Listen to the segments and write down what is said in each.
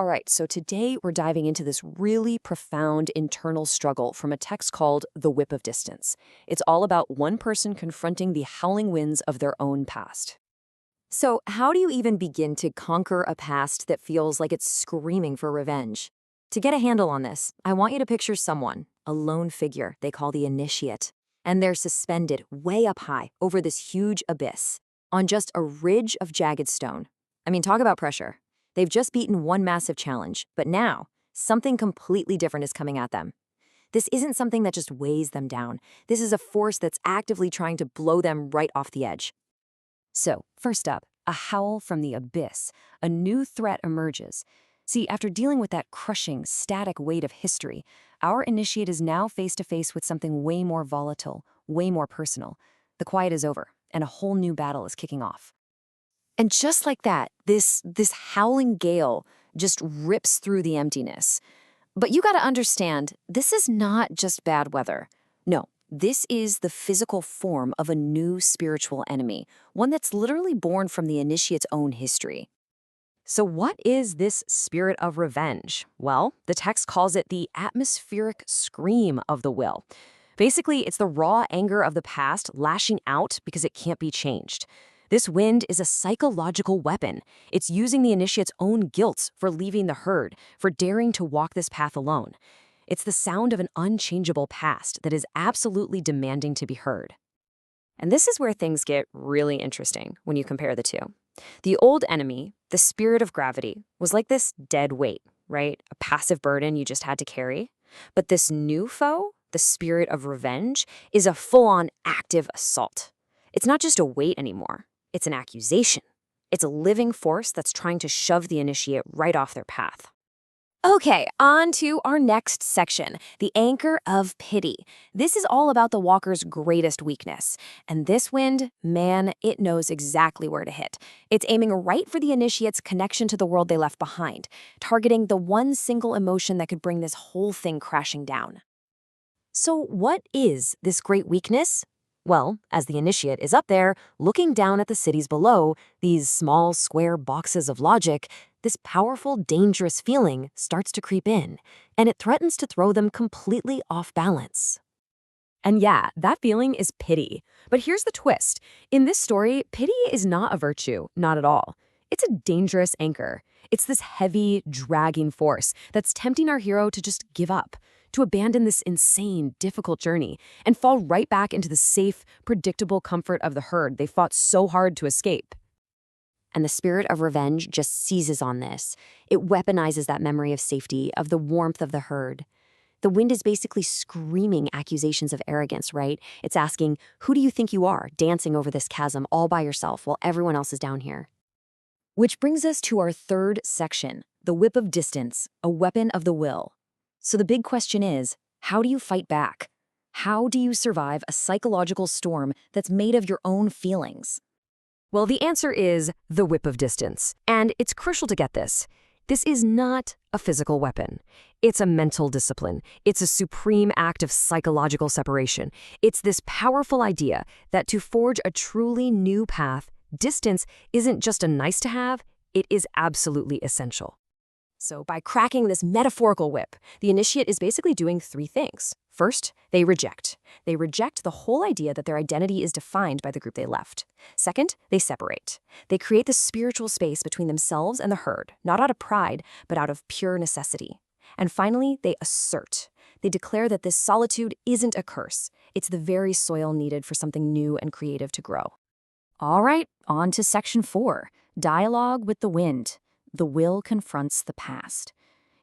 All right, so today we're diving into this really profound internal struggle from a text called The Whip of Distance. It's all about one person confronting the howling winds of their own past. So, how do you even begin to conquer a past that feels like it's screaming for revenge? To get a handle on this, I want you to picture someone, a lone figure they call the initiate, and they're suspended way up high over this huge abyss on just a ridge of jagged stone. I mean, talk about pressure. They've just beaten one massive challenge, but now something completely different is coming at them. This isn't something that just weighs them down. This is a force that's actively trying to blow them right off the edge. So, first up, a howl from the abyss. A new threat emerges. See, after dealing with that crushing, static weight of history, our initiate is now face to face with something way more volatile, way more personal. The quiet is over, and a whole new battle is kicking off. And just like that, this howling gale just rips through the emptiness. But you got to understand, this is not just bad weather. No, this is the physical form of a new spiritual enemy, one that's literally born from the initiate's own history. So, what is this spirit of revenge? Well, the text calls it the atmospheric scream of the will. Basically, it's the raw anger of the past lashing out because it can't be changed. This wind is a psychological weapon. It's using the initiate's own guilt for leaving the herd, for daring to walk this path alone. It's the sound of an unchangeable past that is absolutely demanding to be heard. And this is where things get really interesting when you compare the two. The old enemy, the spirit of gravity, was like this dead weight, right? A passive burden you just had to carry. But this new foe, the spirit of revenge, is a full-on active assault. It's not just a weight anymore. It's an accusation. It's a living force that's trying to shove the initiate right off their path. Okay, on to our next section, the anchor of pity. This is all about the walker's greatest weakness. And this wind, man, it knows exactly where to hit. It's aiming right for the initiate's connection to the world they left behind, targeting the one single emotion that could bring this whole thing crashing down. So what is this great weakness? Well, as the initiate is up there, looking down at the cities below, these small square boxes of logic, this powerful, dangerous feeling starts to creep in, and it threatens to throw them completely off balance. And yeah, that feeling is pity. But here's the twist. In this story, pity is not a virtue, not at all. It's a dangerous anchor. It's this heavy, dragging force that's tempting our hero to just give up, to abandon this insane, difficult journey, and fall right back into the safe, predictable comfort of the herd they fought so hard to escape. And the spirit of revenge just seizes on this. It weaponizes that memory of safety, of the warmth of the herd. The wind is basically screaming accusations of arrogance, right? It's asking, who do you think you are, dancing over this chasm all by yourself while everyone else is down here? Which brings us to our third section, the whip of distance, a weapon of the will. So the big question is, how do you fight back? How do you survive a psychological storm that's made of your own feelings? Well, the answer is the whip of distance. And it's crucial to get this. This is not a physical weapon. It's a mental discipline. It's a supreme act of psychological separation. It's this powerful idea that to forge a truly new path, distance isn't just a nice to have, it is absolutely essential. So by cracking this metaphorical whip, the initiate is basically doing three things. First, they reject. They reject the whole idea that their identity is defined by the group they left. Second, they separate. They create the spiritual space between themselves and the herd, not out of pride, but out of pure necessity. And finally, they assert. They declare that this solitude isn't a curse. It's the very soil needed for something new and creative to grow. All right, on to section 4, dialogue with the wind. The will confronts the past.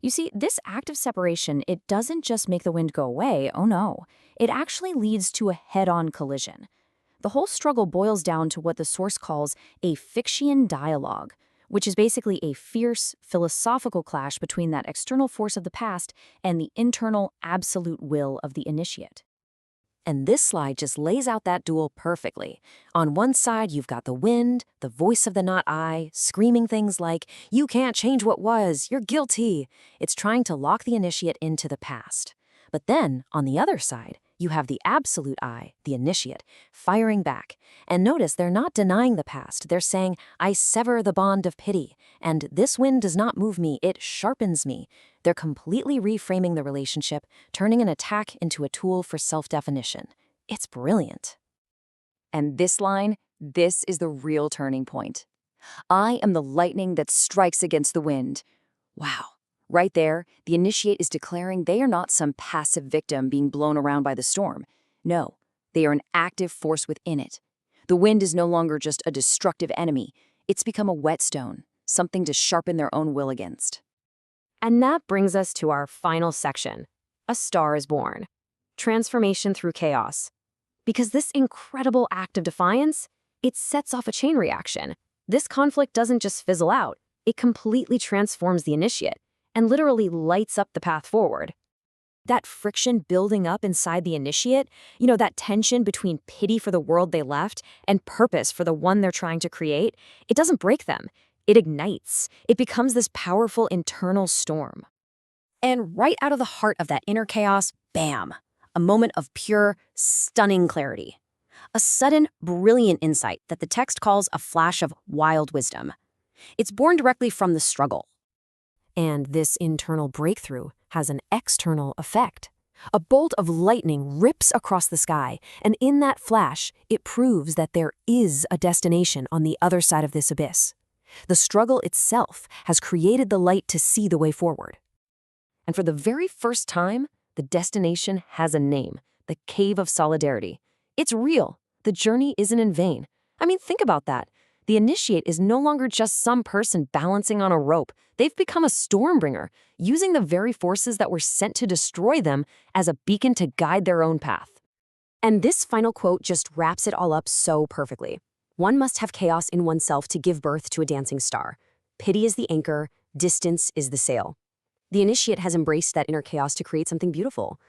You see, this act of separation, it doesn't just make the wind go away, oh no. It actually leads to a head-on collision. The whole struggle boils down to what the source calls a Fichtean dialogue, which is basically a fierce, philosophical clash between that external force of the past and the internal, absolute will of the initiate. And this slide just lays out that duel perfectly. On one side, you've got the wind, the voice of the not I, screaming things like, "You can't change what was, you're guilty." It's trying to lock the initiate into the past. But then, on the other side, you have the absolute I, the initiate, firing back. And notice they're not denying the past. They're saying, "I sever the bond of pity." And this wind does not move me, it sharpens me. They're completely reframing the relationship, turning an attack into a tool for self-definition. It's brilliant. And this line, this is the real turning point. I am the lightning that strikes against the wind. Wow. Right there, the initiate is declaring they are not some passive victim being blown around by the storm. No, they are an active force within it. The wind is no longer just a destructive enemy. It's become a whetstone, something to sharpen their own will against. And that brings us to our final section. A star is born. Transformation through chaos. Because this incredible act of defiance, it sets off a chain reaction. This conflict doesn't just fizzle out, it completely transforms the initiate and literally lights up the path forward. That friction building up inside the initiate, that tension between pity for the world they left and purpose for the one they're trying to create, it doesn't break them. It ignites. It becomes this powerful internal storm. And right out of the heart of that inner chaos, bam, a moment of pure, stunning clarity. A sudden, brilliant insight that the text calls a flash of wild wisdom. It's born directly from the struggle. And this internal breakthrough has an external effect. A bolt of lightning rips across the sky, and in that flash, it proves that there is a destination on the other side of this abyss. The struggle itself has created the light to see the way forward. And for the very first time, the destination has a name, the Cave of Solidarity. It's real. The journey isn't in vain. I mean, think about that. The initiate is no longer just some person balancing on a rope. They've become a stormbringer, using the very forces that were sent to destroy them as a beacon to guide their own path. And this final quote just wraps it all up so perfectly. One must have chaos in oneself to give birth to a dancing star. Pity is the anchor, distance is the sail. The initiate has embraced that inner chaos to create something beautiful.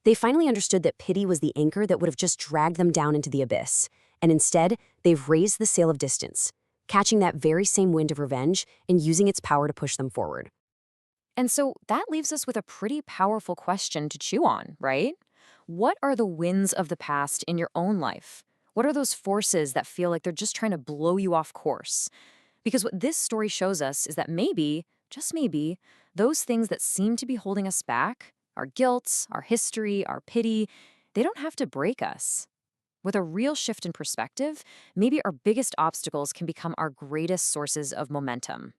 They finally understood that pity was the anchor that would have just dragged them down into the abyss. And instead, they've raised the sail of distance, catching that very same wind of revenge and using its power to push them forward. And so that leaves us with a pretty powerful question to chew on, right? What are the winds of the past in your own life? What are those forces that feel like they're just trying to blow you off course? Because what this story shows us is that maybe, just maybe, those things that seem to be holding us back, our guilt, our history, our pity, they don't have to break us. With a real shift in perspective, maybe our biggest obstacles can become our greatest sources of momentum.